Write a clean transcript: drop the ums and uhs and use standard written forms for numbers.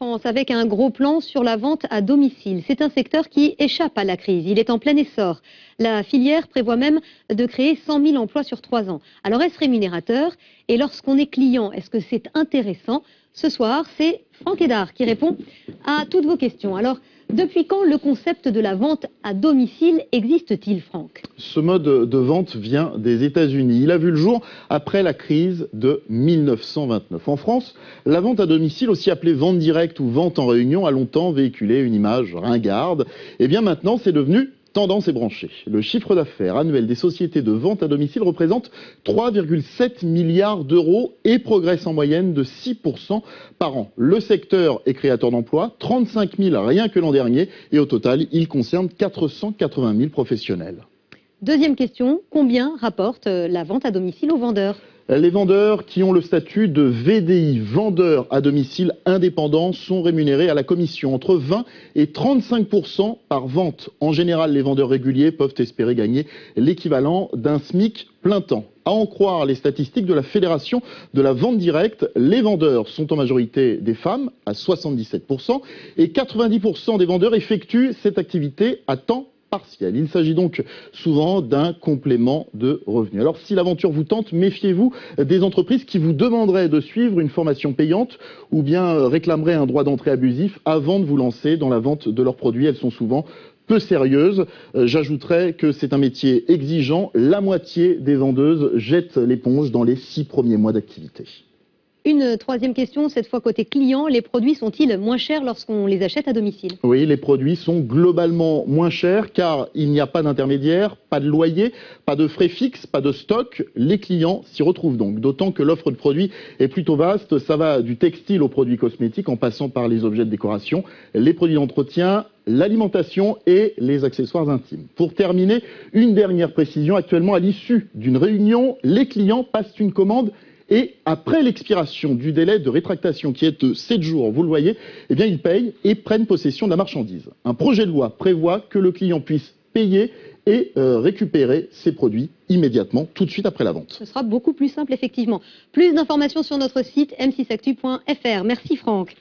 France avec un gros plan sur la vente à domicile. C'est un secteur qui échappe à la crise. Il est en plein essor. La filière prévoit même de créer 100 000 emplois sur 3 ans. Alors est-ce rémunérateur? Et lorsqu'on est client, est-ce que c'est intéressant? Ce soir, c'est Franck Hédard qui répond à toutes vos questions. Alors, depuis quand le concept de la vente à domicile existe-t-il, Franck? Ce mode de vente vient des États-Unis. Il a vu le jour après la crise de 1929. En France, la vente à domicile, aussi appelée vente directe ou vente en réunion, a longtemps véhiculé une image ringarde. Et bien maintenant, c'est devenu tendance et branchée. Le chiffre d'affaires annuel des sociétés de vente à domicile représente 3,7 milliards d'euros et progresse en moyenne de 6% par an. Le secteur est créateur d'emplois, 35 000 rien que l'an dernier, et au total, il concerne 480 000 professionnels. Deuxième question, combien rapporte la vente à domicile aux vendeurs? Les vendeurs qui ont le statut de VDI, vendeurs à domicile indépendants, sont rémunérés à la commission entre 20 et 35% par vente. En général, les vendeurs réguliers peuvent espérer gagner l'équivalent d'un SMIC plein temps. À en croire les statistiques de la Fédération de la vente directe, les vendeurs sont en majorité des femmes, à 77%, et 90% des vendeurs effectuent cette activité à temps partiel. Il s'agit donc souvent d'un complément de revenu. Alors si l'aventure vous tente, méfiez-vous des entreprises qui vous demanderaient de suivre une formation payante ou bien réclameraient un droit d'entrée abusif avant de vous lancer dans la vente de leurs produits. Elles sont souvent peu sérieuses. J'ajouterais que c'est un métier exigeant. La moitié des vendeuses jettent l'éponge dans les 6 premiers mois d'activité. Une troisième question, cette fois côté client, les produits sont-ils moins chers lorsqu'on les achète à domicile? Oui, les produits sont globalement moins chers car il n'y a pas d'intermédiaire, pas de loyer, pas de frais fixes, pas de stock. Les clients s'y retrouvent donc, d'autant que l'offre de produits est plutôt vaste. Ça va du textile aux produits cosmétiques en passant par les objets de décoration, les produits d'entretien, l'alimentation et les accessoires intimes. Pour terminer, une dernière précision. Actuellement, à l'issue d'une réunion, les clients passent une commande et après l'expiration du délai de rétractation qui est de 7 jours, vous le voyez, eh bien ils payent et prennent possession de la marchandise. Un projet de loi prévoit que le client puisse payer et récupérer ses produits immédiatement, tout de suite après la vente. Ce sera beaucoup plus simple, effectivement. Plus d'informations sur notre site m6actu.fr. Merci Franck.